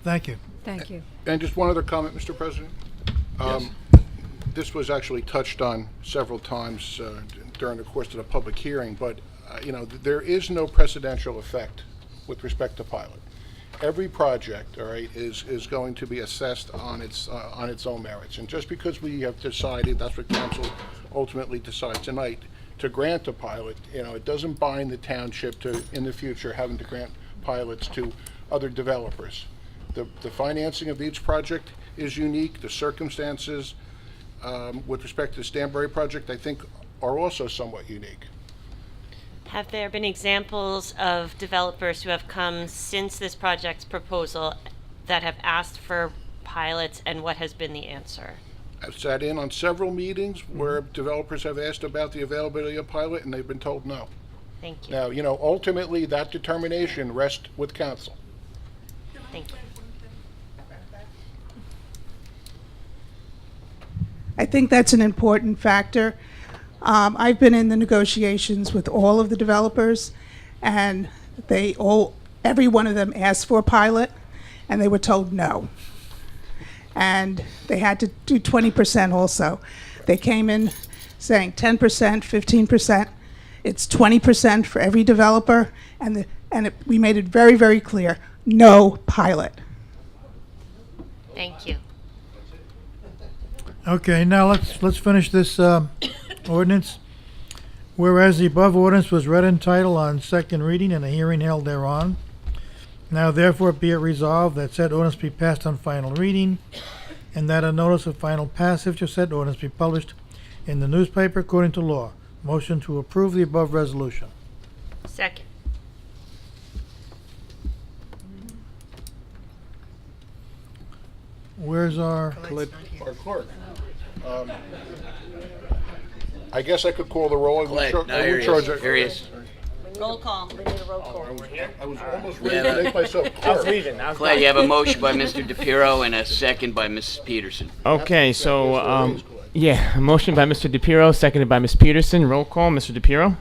Thank you. Thank you. And just one other comment, Mr. President. This was actually touched on several times during the course of the public hearing, but there is no precedential effect with respect to pilot. Every project, all right, is going to be assessed on its own merits. And just because we have decided, that's what council ultimately decides tonight, to grant a pilot, it doesn't bind the township to, in the future, having to grant pilots to other developers. The financing of each project is unique. The circumstances with respect to the Stanbury project, I think, are also somewhat unique. Have there been examples of developers who have come since this project's proposal that have asked for pilots, and what has been the answer? I've sat in on several meetings where developers have asked about the availability of pilot, and they've been told no. Thank you. Now, ultimately, that determination rests with council. Thank you. I think that's an important factor. I've been in the negotiations with all of the developers, and every one of them asked for a pilot, and they were told no. And they had to do 20% also. They came in saying 10%, 15%. It's 20% for every developer, we made it very, very clear, no pilot. Thank you. Okay, now let's finish this ordinance. Whereas the above ordinance was read in title on second reading and a hearing held thereon, now therefore be it resolved that said ordinance be passed on final reading, and that a notice of final passage of said ordinance be published in the newspaper according to law. Motion to approve the above resolution. Second. Where's our Our clerk. I guess I could call the roll. Here he is. Roll call. We need a roll call. I was almost ready to make myself clerk. Clay, you have a motion by Mr. DePiero and a second by Mrs. Peterson. Okay, so, a motion by Mr. DePiero, seconded by Ms. Peterson. Roll call, Mr. DePiero.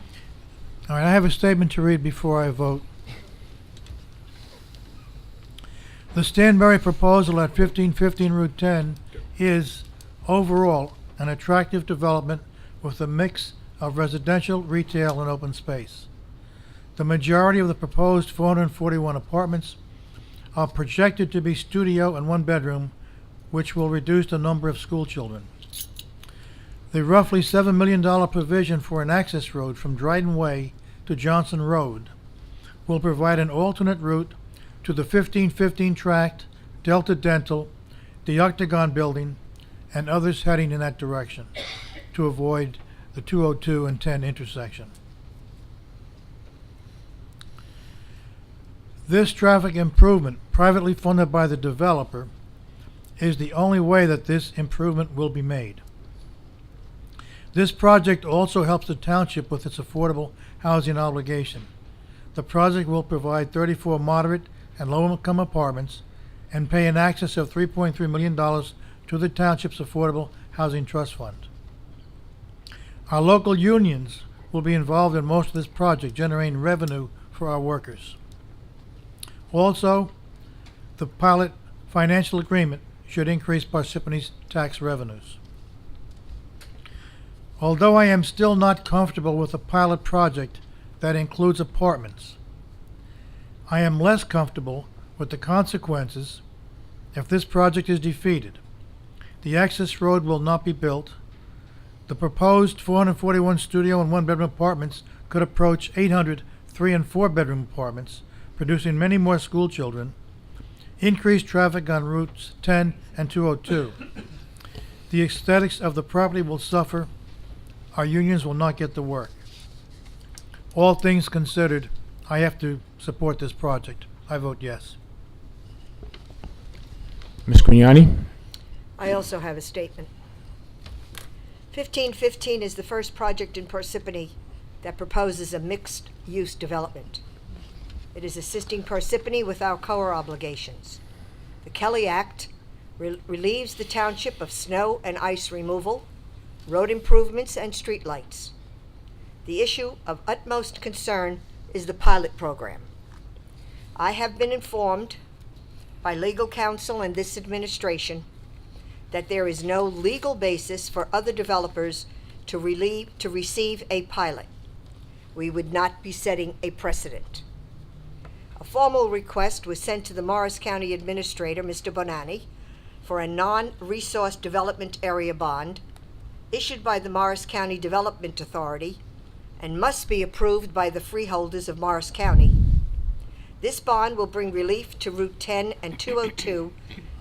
All right, I have a statement to read before I vote. The Stanbury proposal at 1515 Route 10 is, overall, an attractive development with a mix of residential, retail, and open space. The majority of the proposed 441 apartments are projected to be studio and one-bedroom, which will reduce the number of school children. The roughly $7 million provision for an access road from Dryden Way to Johnson Road will provide an alternate route to the 1515 tract, Delta Dental, the Octagon Building, and others heading in that direction to avoid the 202 and 10 intersection. This traffic improvement, privately funded by the developer, is the only way that this improvement will be made. This project also helps the township with its affordable housing obligation. The project will provide 34 moderate and low-income apartments and pay in excess of $3.3 million to the township's Affordable Housing Trust Fund. Our local unions will be involved in most of this project, generating revenue for our workers. Also, the pilot financial agreement should increase Parsippany's tax revenues. Although I am still not comfortable with a pilot project that includes apartments, I am less comfortable with the consequences if this project is defeated. The access road will not be built. The proposed 441 studio and one-bedroom apartments could approach 800 3- and 4-bedroom apartments, producing many more school children. Increased traffic on routes 10 and 202. The aesthetics of the property will suffer. Our unions will not get the work. All things considered, I have to support this project. I vote yes. Ms. Grignani? I also have a statement. 1515 is the first project in Parsippany that proposes a mixed-use development. It is assisting Parsippany with our COA obligations. The Kelly Act relieves the township of snow and ice removal, road improvements, and streetlights. The issue of utmost concern is the pilot program. I have been informed by legal counsel and this administration that there is no legal basis for other developers to receive a pilot. we would not be setting a precedent. A formal request was sent to the Morris County Administrator, Mr. Bonanni, for a non-resource development area bond issued by the Morris County Development Authority and must be approved by the freeholders of Morris County. This bond will bring relief to Route 10 and 202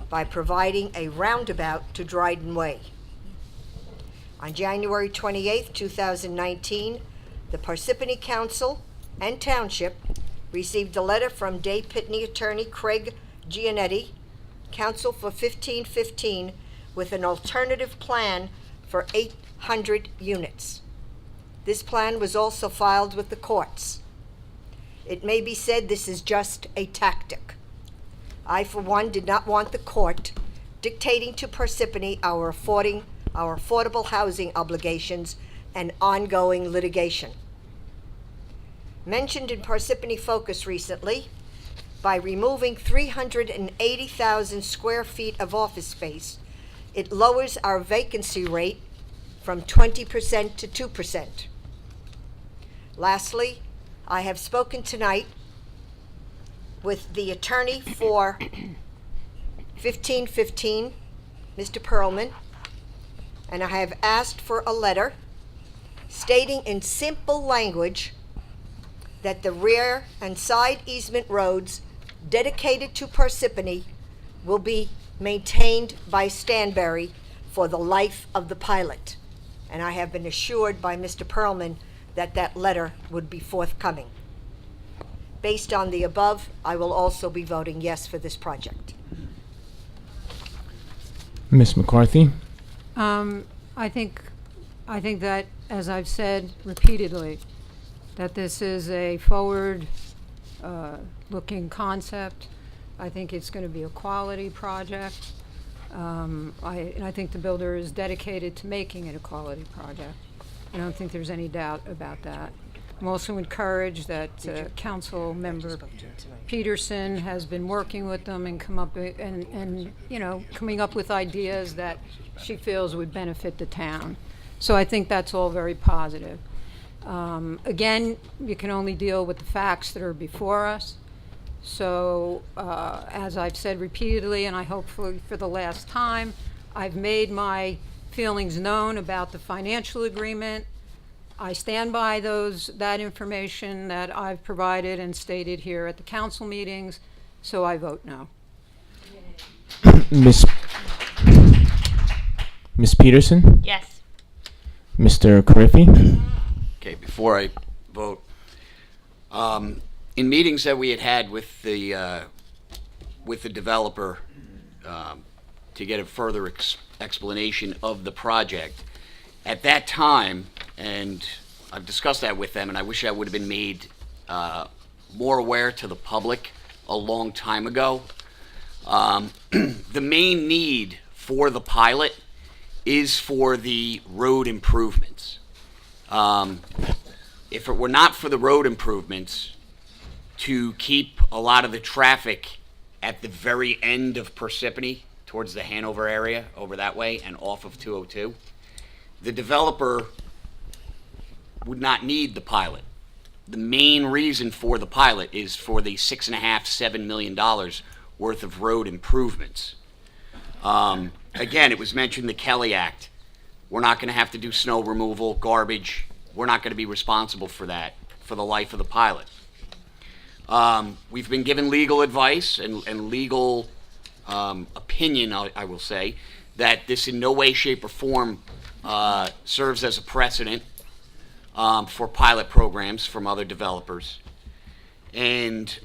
by providing a roundabout to Dryden Way. On January 28, 2019, the Parsippany Council and Township received a letter from Day Pitney attorney Craig Gianetti, counsel for 1515, with an alternative plan for 800 units. This plan was also filed with the courts. It may be said this is just a tactic. I, for one, did not want the court dictating to Parsippany our affordable housing obligations and ongoing litigation. Mentioned in Parsippany Focus recently, by removing 380,000 square feet of office space, it lowers our vacancy rate from 20% to 2%. Lastly, I have spoken tonight with the attorney for 1515, Mr. Perlman, and I have asked for a letter stating in simple language that the rear and side easement roads dedicated to Parsippany will be maintained by Stanberry for the life of the pilot. And I have been assured by Mr. Perlman that that letter would be forthcoming. Based on the above, I will also be voting yes for this project. Ms. McCarthy? I think that, as I've said repeatedly, that this is a forward looking concept. I think it's going to be a quality project. And I think the builder is dedicated to making it a quality project. I don't think there's any doubt about that. I'm also encouraged that Council Member Peterson has been working with them and coming up with ideas that she feels would benefit the town. So I think that's all very positive. Again, you can only deal with the facts that are before us. So, as I've said repeatedly, and I hope for the last time, I've made my feelings known about the financial agreement. I stand by that information that I've provided and stated here at the council meetings, so I vote no. Miss Peterson? Yes. Mr. Carriffy? Okay, before I vote, in meetings that we had with the developer to get a further explanation of the project, at that time, and I've discussed that with them, and I wish I would have been made more aware to the public a long time ago. The main need for the pilot is for the road improvements. If it were not for the road improvements, to keep a lot of the traffic at the very end of Parsippany, towards the Hanover area, over that way, and off of 202, the developer would not need the pilot. The main reason for the pilot is for the $6.5–7 million worth of road improvements. Again, it was mentioned the Kelly Act. We're not going to have to do snow removal, garbage. We're not going to be responsible for that for the life of the pilot. We've been given legal advice and legal opinion, I will say, that this in no way, shape, or form serves as a precedent for pilot programs from other developers. And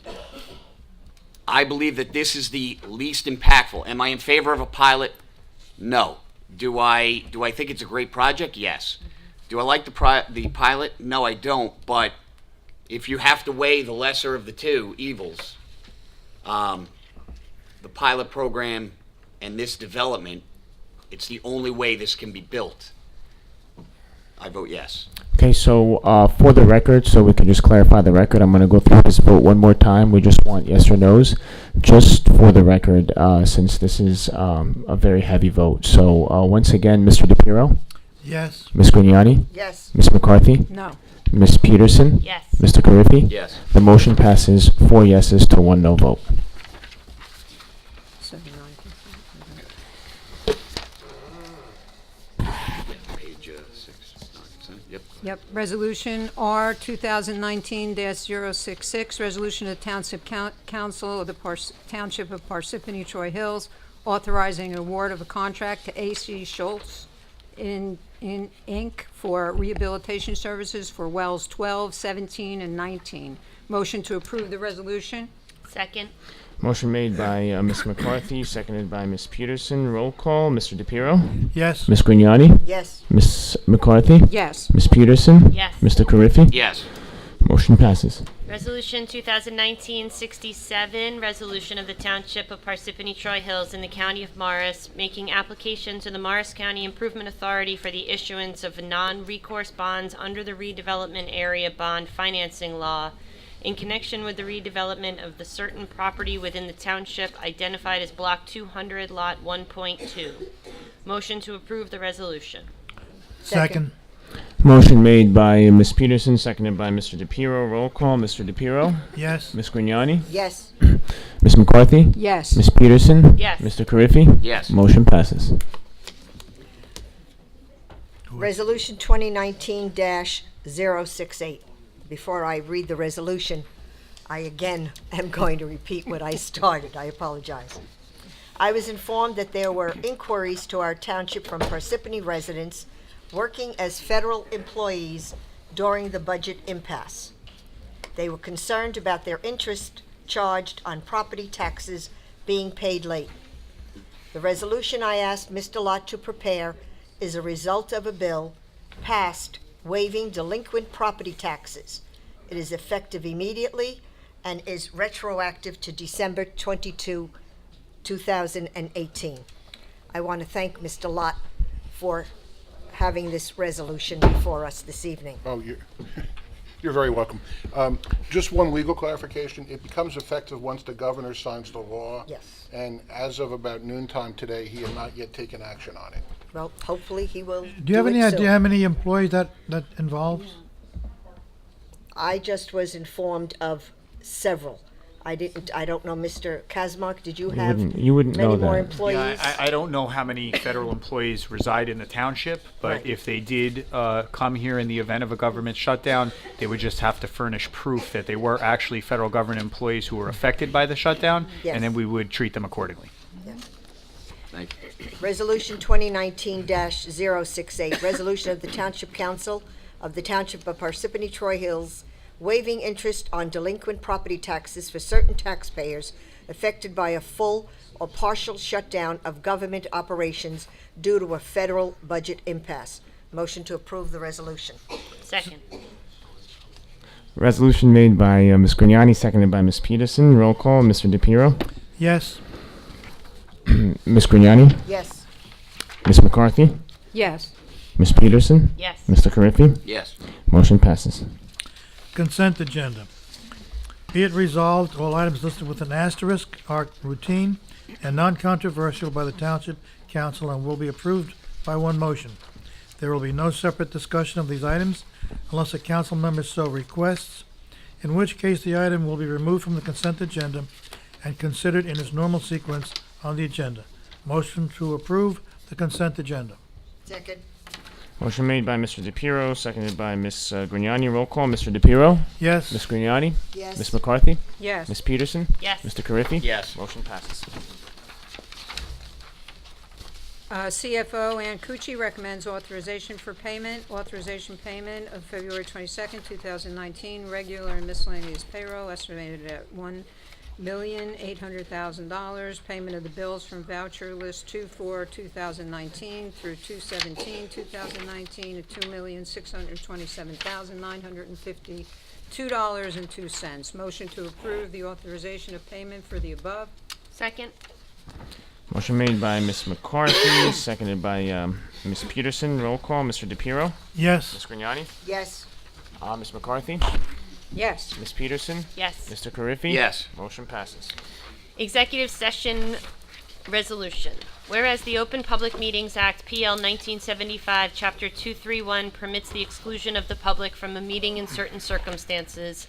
I believe that this is the least impactful. Am I in favor of a pilot? No. Do I think it's a great project? Yes. Do I like the pilot? No, I don't. But if you have to weigh the lesser of the two evils, the pilot program and this development, it's the only way this can be built. I vote yes. Okay, so for the record, so we can just clarify the record, I'm going to go through this vote one more time. We just want yes or no's, just for the record, since this is a very heavy vote. So once again, Mr. DePiero? Yes. Ms. Grignani? Yes. Ms. McCarthy? No. Ms. Peterson? Yes. Mr. Carriffy? Yes. The motion passes 4 yeses to 1 no vote. Page 6. Yep. Yep, Resolution R 2019-066, resolution of Township Council of the Township of Parsippany-Troy Hills, authorizing an award of a contract to A.C. Schultz in Inc. for rehabilitation services for wells 12, 17, and 19. Motion to approve the resolution? Second. Motion made by Ms. McCarthy, seconded by Ms. Peterson. Roll call. Mr. DePiero? Yes. Ms. Grignani? Yes. Ms. McCarthy? Yes. Ms. Peterson? Yes. Mr. Carriffy? Yes. Motion passes. Resolution 2019-67, resolution of the Township of Parsippany-Troy Hills in the County of Morris, making application to the Morris County Improvement Authority for the issuance of non-recourse bonds under the redevelopment area bond financing law in connection with the redevelopment of the certain property within the township identified as Block 200, Lot 1.2. Motion to approve the resolution. Second. Motion made by Ms. Peterson, seconded by Mr. DePiero. Roll call. Mr. DePiero? Yes. Ms. Grignani? Yes. Ms. McCarthy? Yes. Ms. Peterson? Yes. Mr. Carriffy? Yes. Motion passes. Resolution 2019-068. Before I read the resolution, I again am going to repeat what I started. I apologize. I was informed that there were inquiries to our township from Parsippany residents working as federal employees during the budget impasse. They were concerned about their interest charged on property taxes being paid late. The resolution I asked Mr. Lott to prepare is a result of a bill passed waiving delinquent property taxes. It is effective immediately and is retroactive to December 22, 2018. I want to thank Mr. Lott for having this resolution before us this evening. Oh, you're very welcome. Just one legal clarification. It becomes effective once the governor signs the law. Yes. And as of about noontime today, he has not yet taken action on it. Well, hopefully he will Do you have it any idea soon. how many employees that involves? I just was informed of several. I don't know, Mr. Kazmark, did you have you wouldn't many know more that. employees? Yeah, I don't know how many federal employees reside in the township, but Right. if they did come here in the event of a government shutdown, they would just have to furnish proof that they were actually federal government employees who were affected by the shutdown, Yes. and then we would treat them accordingly. Thank you. Resolution 2019-068, resolution of the Township Council of the Township of Parsippany-Troy Hills, waiving interest on delinquent property taxes for certain taxpayers affected by a full or partial shutdown of government operations due to a federal budget impasse. Motion to approve the resolution. Second. Resolution made by Ms. Grignani, seconded by Ms. Peterson. Roll call. Mr. DePiero? Yes. Ms. Grignani? Yes. Ms. McCarthy? Yes. Ms. Peterson? Yes. Mr. Carriffy? Yes. Motion passes. Consent agenda. Be it resolved, all items listed with an asterisk are routine and non-controversial by the Township Council and will be approved by one motion. There will be no separate discussion of these items unless a council member so requests, in which case the item will be removed from the consent agenda and considered in its normal sequence on the agenda. Motion to approve the consent agenda. Second. Motion made by Mr. DePiero, seconded by Ms. Grignani. Roll call. Mr. DePiero? Yes. Ms. Grignani? Yes. Ms. McCarthy? Yes. Ms. Peterson? Yes. Mr. Carriffy? Yes. Motion passes. CFO Ann Cucci recommends authorization for payment. Authorization payment of February 22nd, 2019, regular and miscellaneous payroll estimated at $1,800,000. Payment of the bills from voucher list 2/4/2019 through 2/17/2019 at $2,627,952.02. Motion to approve the authorization of payment for the above. Second. Motion made by Ms. McCarthy, seconded by Ms. Peterson. Roll call. Mr. DePiero? Yes. Ms. Grignani? Yes. Ms. McCarthy? Yes. Ms. Peterson? Yes. Mr. Carriffy? Yes. Motion passes. Executive session resolution. Whereas the Open Public Meetings Act, PL 1975, Chapter 231, permits the exclusion of the public from a meeting in certain circumstances.